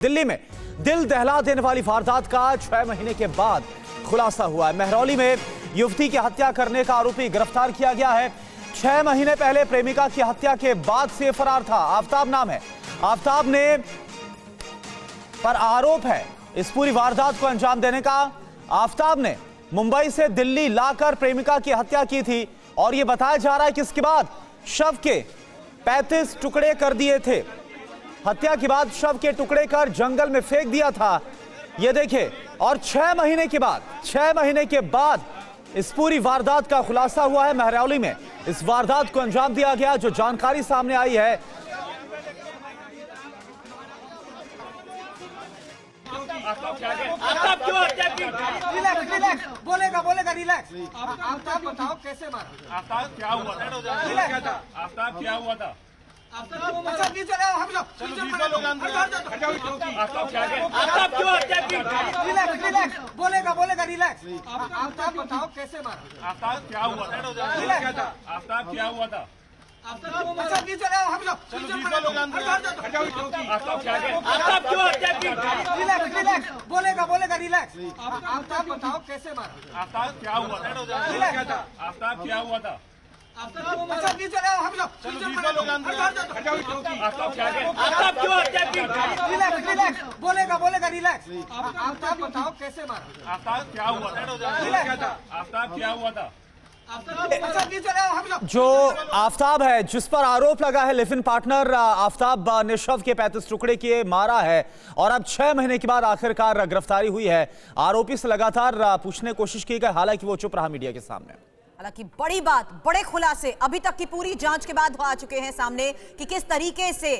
दिल्ली में दिल दहला देने वाली वारदात का 6 महीने के बाद खुलासा हुआ है। महरौली में युवती की हत्या करने का आरोपी गिरफ्तार किया गया है। 6 महीने पहले प्रेमिका की हत्या के बाद से फरार था। आफताब नाम है। आफताब ने पर आरोप है इस पूरी वारदात को अंजाम देने का। आफताब ने मुंबई से दिल्ली लाकर प्रेमिका की हत्या की थी और यह बताया जा रहा है कि इसके बाद शव के 35 टुकड़े कर दिए थे। हत्या के बाद शव के टुकड़े कर जंगल में फेंक दिया था। यह देखिए, और 6 महीने के बाद इस पूरी वारदात का खुलासा हुआ है। महरौली में इस वारदात को अंजाम दिया गया। जो जानकारी सामने आई है, आफताब क्यों हत्या की? रिलैक्स, बोलेगा रिलैक्स। आफताब बताओ कैसे मारा? आफताब क्या हुआ था? आफताब क्या हुआ था? आफताब क्यों हत्या की? रिलैक्स, बोलेगा रिलैक्स। आफताब बताओ कैसे मारा? आफताब क्या हुआ था? आफताब क्या हुआ था? आफताब क्यों हत्या की? रिलैक्स, बोलेगा रिलैक्स। आफताब बताओ कैसे मारा? आफताब क्या हुआ था? आफताब क्या हुआ था? आफताब क्यों हत्या की? रिलैक्स, बोलेगा रिलैक्स। आफताब बताओ कैसे मारा? आफताब क्या हुआ था? आफताब क्या हुआ था? जो आफताब है जिस पर आरोप लगा है लिव इन पार्टनर आफताब ने शव के 35 टुकड़े किए मारा है और अब 6 महीने के बाद आखिरकार गिरफ्तारी हुई है। आरोपी से लगातार पूछने की कोशिश की गई, हालांकि वो चुप रहा मीडिया के सामने। हालांकि बड़ी बात, बड़े खुलासे अभी तक की पूरी जांच के बाद आ चुके हैं सामने कि किस तरीके से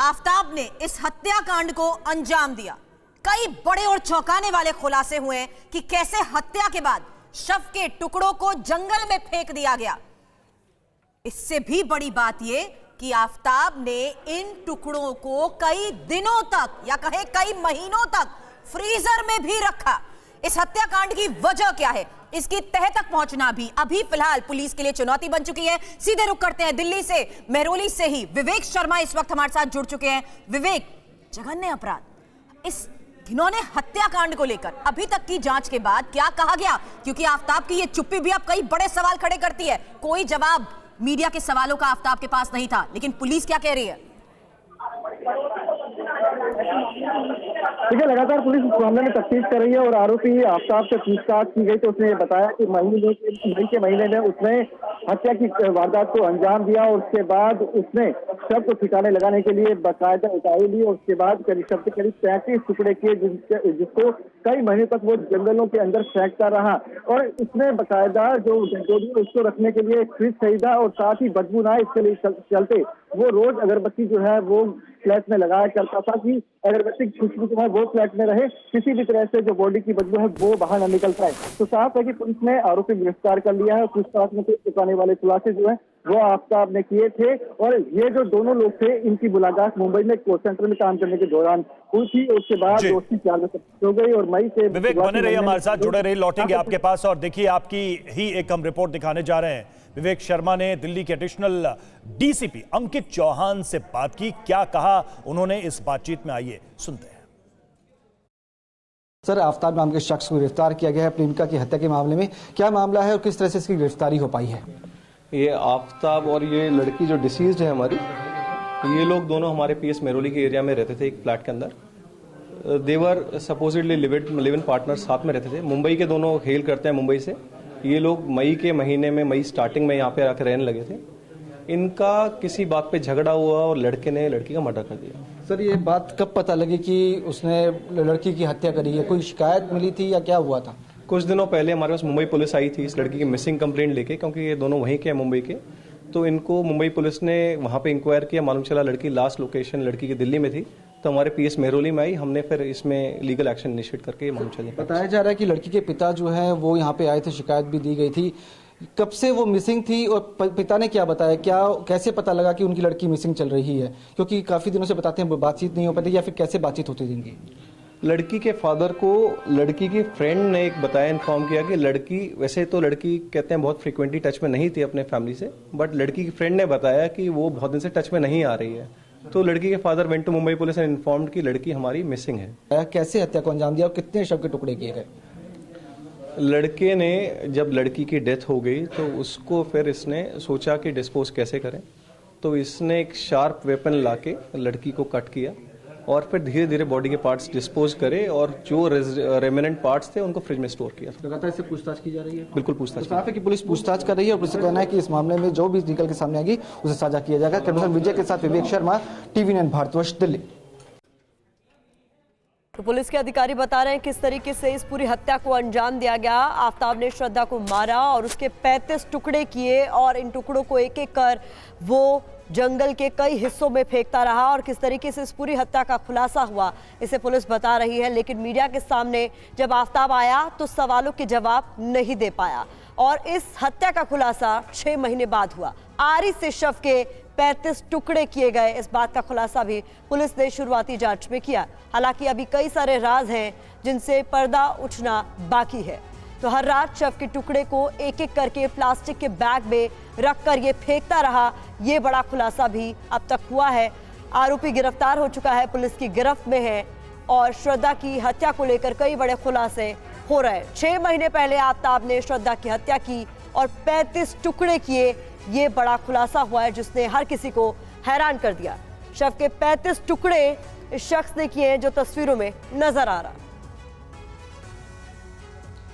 आफताब ने इस हत्याकांड को अंजाम दिया। कई बड़े और चौंकाने वाले खुलासे हुए हैं कि कैसे हत्या के बाद शव के टुकड़ों को जंगल में फेंक दिया गया। इससे भी बड़ी बात यह कि आफताब ने इन टुकड़ों को कई दिनों तक या कहें कई महीनों तक फ्रीजर में भी रखा। इस हत्याकांड की वजह क्या है, इसकी तह तक पहुंचना भी अभी फिलहाल पुलिस के लिए चुनौती बन चुकी है। सीधे रुख करते हैं दिल्ली से, महरौली से ही विवेक शर्मा इस वक्त हमारे साथ जुड़ चुके हैं। विवेक, जघन्य अपराध, इस इन्होंने हत्याकांड को लेकर अभी तक की जांच के बाद क्या कहा गया? क्योंकि आफताब की ये चुप्पी भी अब कई बड़े सवाल खड़े करती है। कोई जवाब मीडिया के सवालों का आफताब के पास नहीं था, लेकिन पुलिस क्या कह रही है? देखिए, लगातार पुलिस इस मामले में तफ्तीश कर रही है और आरोपी आफताब से पूछताछ की गई तो उसने बताया कि मई के महीने में उसने हत्या की वारदात को अंजाम दिया और उसके बाद उसने शव को ठिकाने लगाने के लिए बाकायदा उतारी ली और उसके बाद शव के करीब 35 टुकड़े किए जिसको कई महीने तक वो जंगलों के अंदर फेंकता रहा और उसने बाकायदा जो उसको रखने के लिए फ्रिज खरीदा और साथ ही बदबू ना इसके लिए चलते वो रोज अगरबत्ती जो है वो फ्लैट में लगाया करता था कि अगरबत्ती की खुशबू जो है वो फ्लैट में रहे, किसी भी तरह से जो बॉडी की बदबू है वो बाहर न निकल पाए। तो साफ है कि पुलिस ने आरोपी गिरफ्तार कर लिया है। पूछताछ में चुकाने वाले खुलासे जो है वो आफताब ने किए थे और ये जो दोनों लोग थे इनकी मुलाकात मुंबई में कॉल सेंटर में काम करने के दौरान हुई थी। उसके बाद दोस्ती चाल में हो गई और मई से विवेक बने रहिए हमारे साथ, जुड़े रहिए, लौटेंगे आपके पास। और देखिए, आपकी ही एक हम रिपोर्ट दिखाने जा रहे हैं। विवेक शर्मा ने दिल्ली के एडिशनल डीसीपी अंकित चौहान से बात की, क्या कहा उन्होंने इस बातचीत में, आइए सुनते हैं। सर, आफताब नाम के शख्स को गिरफ्तार किया गया है प्रेमिका की हत्या के मामले में। क्या मामला है और किस तरह से इसकी गिरफ्तारी हो पाई है? ये आफताब और ये लड़की जो डिसीज्ड है हमारी, ये लोग दोनों हमारे पीएस महरौली के एरिया में रहते थे, एक फ्लैट के अंदर। देवर सपोजिटली लिव इन पार्टनर साथ में रहते थे। मुंबई के दोनों हेल करते हैं मुंबई से। ये लोग मई के महीने में, मई स्टार्टिंग में यहाँ पे आकर रहने लगे थे। इनका किसी बात पे झगड़ा हुआ और लड़के ने लड़की का मर्डर कर दिया। सर, ये बात कब पता लगी कि उसने लड़की की हत्या करी है? कोई शिकायत मिली थी या क्या हुआ था? कुछ दिनों पहले हमारे पास मुंबई पुलिस आई थी इस लड़की की मिसिंग कंप्लेंट लेके, क्योंकि ये दोनों वहीं के हैं मुंबई के। तो इनको मुंबई पुलिस ने वहां पे इंक्वायर किया, मालूम चला लड़की लास्ट लोकेशन लड़की की दिल्ली में थी। तो हमारे पीएस महरौली में आई, हमने फिर इसमें लीगल एक्शन इनिशिएट करके मालूम चले। बताया जा रहा है कि लड़की के पिता जो है वो यहाँ पे आए थे, शिकायत भी दी गई थी। कब से वो मिसिंग थी और पिता ने क्या बताया? कैसे पता लगा कि उनकी लड़की मिसिंग चल रही है? क्योंकि काफी दिनों से बताते हैं बातचीत नहीं हो पाती, या फिर कैसे बातचीत होती थी इनकी? लड़की के फादर को लड़की की फ्रेंड ने एक बताया, इन्फॉर्म किया कि लड़की, वैसे तो लड़की कहते हैं बहुत फ्रीक्वेंटली टच में नहीं थी अपने फैमिली से, बट लड़की की फ्रेंड ने बताया कि वो बहुत दिन से टच में नहीं आ रही है। तो लड़की के father went to Mumbai police and informed कि लड़की हमारी मिसिंग है। कैसे हत्या को अंजाम दिया और कितने शव के टुकड़े किए गए? लड़के ने जब लड़की की डेथ हो गई तो उसको फिर इसने सोचा कि डिस्पोज कैसे करें, तो इसने एक शार्प वेपन लाके लड़की को कट किया और फिर धीरे धीरे बॉडी के पार्ट्स डिस्पोज करे और जो रेमिनेंट पार्ट्स थे उनको फ्रिज में स्टोर किया। लगातार इससे पूछताछ की जा रही है? बिल्कुल पूछताछ साफ है कि पुलिस पूछताछ कर रही है और पुलिस का कहना है कि इस मामले में जो भी निकल के सामने आएगी उसे साझा किया जाएगा। कैमरा विजय के साथ विवेक शर्मा, TV9 भारतवर्ष, दिल्ली। तो पुलिस के अधिकारी बता रहे हैं किस तरीके से इस पूरी हत्या को अंजाम दिया गया। आफ्ताब ने श्रद्धा को मारा और उसके 35 टुकड़े किए और इन टुकड़ों को एक एक कर वो जंगल के कई हिस्सों में फेंकता रहा और किस तरीके से इस पूरी हत्या का खुलासा हुआ इसे पुलिस बता रही है। लेकिन मीडिया के सामने जब आफ्ताब आया तो सवालों के जवाब नहीं दे पाया और इस हत्या का खुलासा 6 महीने बाद हुआ। आरी से शव के 35 टुकड़े किए गए, इस बात का खुलासा भी पुलिस ने शुरुआती जांच में किया। हालांकि अभी कई सारे राज हैं जिनसे पर्दा उठना बाकी है। तो हर रात शव के टुकड़े को एक एक करके प्लास्टिक के बैग में रखकर ये फेंकता रहा, ये बड़ा खुलासा भी अब तक हुआ है। आरोपी गिरफ्तार हो चुका है, पुलिस की गिरफ्त में है और श्रद्धा की हत्या को लेकर कई बड़े खुलासे हो रहे हैं। 6 महीने पहले आफ्ताब ने श्रद्धा की हत्या की और 35 टुकड़े किए, ये बड़ा खुलासा हुआ है जिसने हर किसी को हैरान कर दिया। शव के 35 टुकड़े इस शख्स ने किए जो तस्वीरों में नजर आ रहा।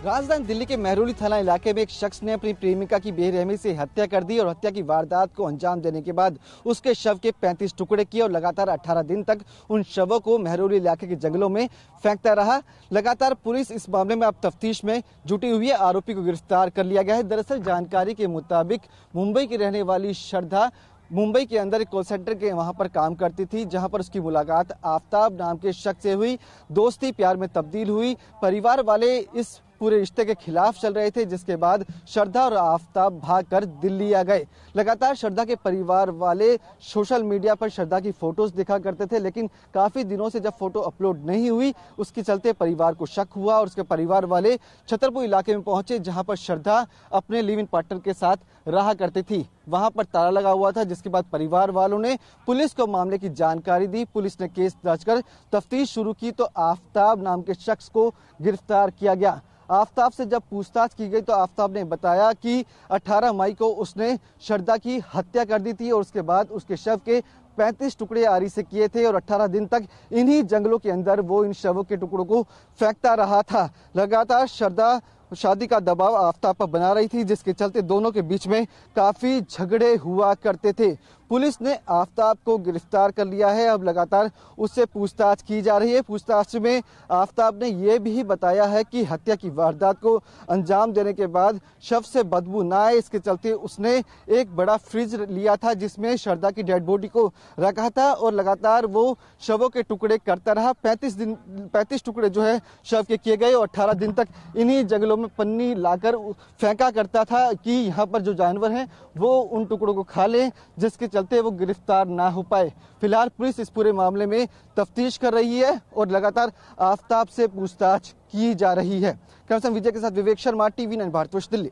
राजधानी दिल्ली के मेहरौली थाना इलाके में एक शख्स ने अपनी प्रेमिका की बेरहमी से हत्या कर दी और हत्या की वारदात को अंजाम देने के बाद उसके शव के 35 टुकड़े किए और लगातार 18 दिन तक उन शवों को मेहरौली इलाके के जंगलों में फेंकता रहा। लगातार पुलिस इस मामले में अब तफ्तीश में जुटी हुई है। आरोपी को गिरफ्तार कर लिया गया है। दरअसल जानकारी के मुताबिक मुंबई की रहने वाली श्रद्धा मुंबई के अंदर एक कॉल सेंटर के वहां पर काम करती थी, जहां पर उसकी मुलाकात आफ्ताब नाम के शख्स से हुई। दोस्ती प्यार में तब्दील हुई। परिवार वाले इस पूरे रिश्ते के खिलाफ चल रहे थे, जिसके बाद श्रद्धा और आफ्ताब भागकर दिल्ली आ गए। लगातार श्रद्धा के परिवार वाले सोशल मीडिया पर श्रद्धा की फोटोज दिखा करते थे, लेकिन काफी दिनों से जब फोटो अपलोड नहीं हुई उसके चलते परिवार को शक हुआ और उसके परिवार वाले छतरपुर इलाके में पहुंचे, जहां पर श्रद्धा अपने लिव इन पार्टनर के साथ रहा करती थी। वहां पर ताला लगा हुआ था, जिसके बाद परिवार वालों ने पुलिस को मामले की जानकारी दी। पुलिस ने केस दर्ज कर तफ्तीश शुरू की तो आफ्ताब नाम के शख्स को गिरफ्तार किया गया। आफ्ताब से जब पूछताछ की गई तो आफ्ताब ने बताया कि 18 मई को उसने श्रद्धा की हत्या कर दी थी और उसके बाद उसके शव के 35 टुकड़े आरी से किए थे और 18 दिन तक इन्हीं जंगलों के अंदर वो इन शवों के टुकड़ों को फेंकता रहा था। लगातार श्रद्धा शादी का दबाव आफ्ताब पर बना रही थी, जिसके चलते दोनों के बीच में काफी झगड़े हुआ करते थे। पुलिस ने आफ्ताब को गिरफ्तार कर लिया है। अब लगातार उससे पूछताछ की जा रही है। पूछताछ में आफ्ताब ने यह भी बताया है कि हत्या की वारदात को अंजाम देने के बाद शव से बदबू ना आए, इसके चलते उसने एक बड़ा फ्रिज लिया था जिसमें श्रद्धा की डेड बॉडी को रखा था और लगातार वो शवों के टुकड़े करता रहा। 35 टुकड़े जो है शव के किए गए और 18 दिन तक इन्हीं जंगलों में पन्नी लाकर फेंका करता था कि यहाँ पर जो जानवर हैं वो उन टुकड़ों को खा लें, जिसके चलते वो गिरफ्तार ना हो पाए। फिलहाल पुलिस इस पूरे मामले में तफ्तीश कर रही है और लगातार आफ्ताब से पूछताछ की जा रही है। कैमरा विजय के साथ विवेक शर्मा, TV9 भारतवर्ष, दिल्ली।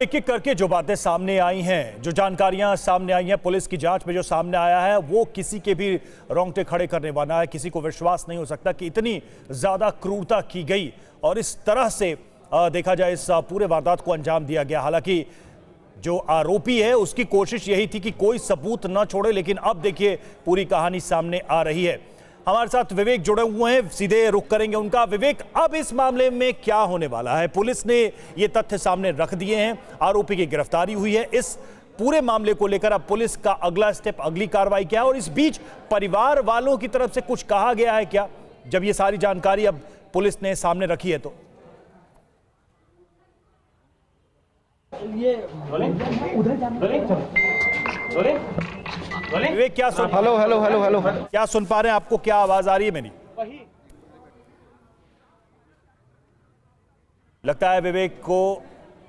एक एक करके जो बातें सामने आई हैं, जो जानकारियां सामने आई हैं, पुलिस की जांच में जो सामने आया है वो किसी के भी रोंगटे खड़े करने वाला है। किसी को विश्वास नहीं हो सकता कि इतनी ज्यादा क्रूरता की गई और इस तरह से देखा जाए इस पूरे वारदात को अंजाम दिया गया। हालांकि जो आरोपी है उसकी कोशिश यही थी कि कोई सबूत न छोड़े, लेकिन अब देखिए पूरी कहानी सामने आ रही है। हमारे साथ विवेक जुड़े हुए हैं, सीधे रुख करेंगे उनका। विवेक, अब इस मामले में क्या होने वाला है? पुलिस ने ये तथ्य सामने रख दिए हैं, आरोपी की गिरफ्तारी हुई है। इस पूरे मामले को लेकर अब पुलिस का अगला स्टेप, अगली कार्रवाई क्या है? और इस बीच परिवार वालों की तरफ से कुछ कहा गया है क्या, जब ये सारी जानकारी अब पुलिस ने सामने रखी है? तो विवेक, क्या सुन हेलो क्या सुन पा रहे हैं? आपको क्या आवाज आ रही है मेरी? लगता है विवेक को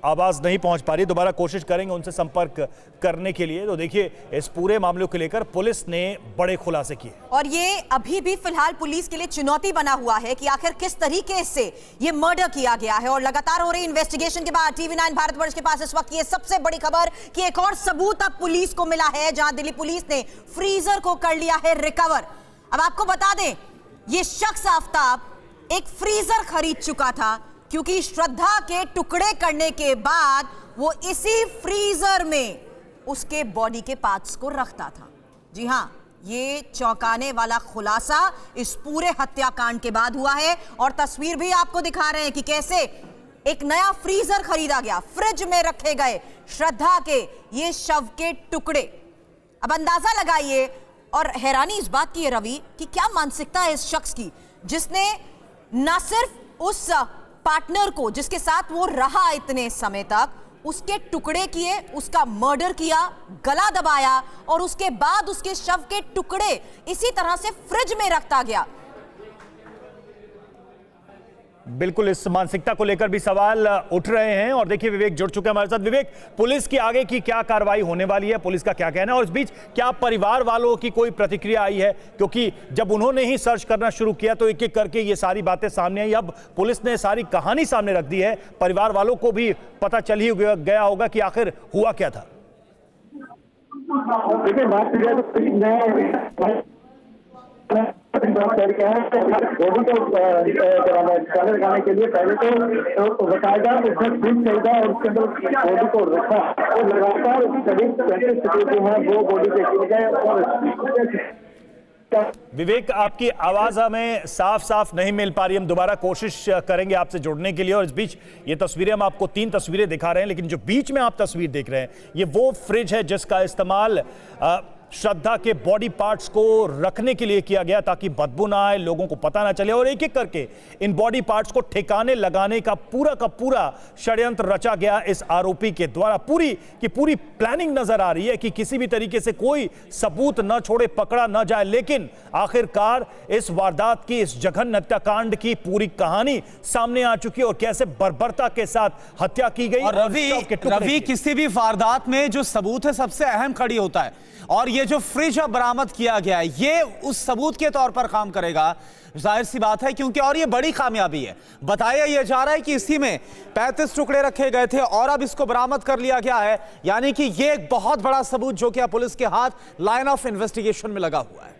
आवाज नहीं पहुंच पा रही, दोबारा कोशिश करेंगे उनसे संपर्क करने के लिए। तो देखिए, इस पूरे मामले को लेकर पुलिस ने बड़े खुलासे किए और ये अभी भी फिलहाल पुलिस के लिए चुनौती बना हुआ है कि आखिर किस तरीके से ये मर्डर किया गया है। और लगातार हो रही इन्वेस्टिगेशन के बाद TV9 भारतवर्ष के पास इस वक्त ये सबसे बड़ी खबर कि एक और सबूत अब पुलिस को मिला है, जहां दिल्ली पुलिस ने फ्रीजर को कर लिया है रिकवर। अब आपको बता दें, ये शख्स आफ्ताब एक फ्रीजर खरीद चुका था, क्योंकि श्रद्धा के टुकड़े करने के बाद वो इसी फ्रीजर में उसके बॉडी के पार्ट्स को रखता था। जी हां, ये चौंकाने वाला खुलासा इस पूरे हत्याकांड के बाद हुआ है। और तस्वीर भी आपको दिखा रहे हैं कि कैसे एक नया फ्रीजर खरीदा गया, फ्रिज में रखे गए श्रद्धा के ये शव के टुकड़े। अब अंदाजा लगाइए, और हैरानी इस बात की है रवि कि क्या मानसिकता है इस शख्स की, जिसने न सिर्फ उस पार्टनर को जिसके साथ वो रहा इतने समय तक, उसके टुकड़े किए, उसका मर्डर किया, गला दबाया और उसके बाद उसके शव के टुकड़े इसी तरह से फ्रिज में रखता गया। बिल्कुल, इस मानसिकता को लेकर भी सवाल उठ रहे हैं। और देखिए, विवेक जुड़ चुके हैं हमारे साथ। विवेक, पुलिस की आगे की क्या कार्रवाई होने वाली है, पुलिस का क्या कहना है, और इस बीच क्या परिवार वालों की कोई प्रतिक्रिया आई है? क्योंकि जब उन्होंने ही सर्च करना शुरू किया तो एक एक करके ये सारी बातें सामने आई। अब पुलिस ने सारी कहानी सामने रख दी है, परिवार वालों को भी पता चल ही गया होगा कि आखिर हुआ क्या था। देखिए, बात की जाए तो बॉडी को निकाले लगाने के लिए पहले तो बताया उसने फ्रिज खरीदा और उसके अंदर बॉडी को रखा और लगातार करीब 35 टुकड़े जो है वो बॉडी के गिर गए। और विवेक, आपकी आवाज हमें साफ साफ नहीं मिल पा रही, हम दोबारा कोशिश करेंगे आपसे जुड़ने के लिए। और इस बीच ये तस्वीरें, हम आपको 3 तस्वीरें दिखा रहे हैं, लेकिन जो बीच में आप तस्वीर देख रहे हैं ये वो फ्रिज है जिसका इस्तेमाल श्रद्धा के बॉडी पार्ट्स को रखने के लिए किया गया, ताकि बदबू ना आए, लोगों को पता ना चले। और एक एक करके इन बॉडी पार्ट्स को ठिकाने लगाने का पूरा षड्यंत्र रचा गया इस आरोपी के द्वारा। पूरी की पूरी प्लानिंग नजर आ रही है कि किसी भी तरीके से कोई सबूत न छोड़े, पकड़ा न जाए। लेकिन आखिरकार इस वारदात की, इस जघन्य हत्याकांड की पूरी कहानी सामने आ चुकी है और कैसे बर्बरता के साथ हत्या की गई। और रवि, किसी भी वारदात में जो सबूत है सबसे अहम खड़ी होता है, और ये जो फ्रिज बरामद किया गया है ये उस सबूत के तौर पर काम करेगा, जाहिर सी बात है, क्योंकि और ये बड़ी कामयाबी है। बताया यह जा रहा है कि इसी में 35 टुकड़े रखे गए थे और अब इसको बरामद कर लिया गया है, यानी कि ये एक बहुत बड़ा सबूत जो कि पुलिस के हाथ लाइन ऑफ इन्वेस्टिगेशन में लगा हुआ है।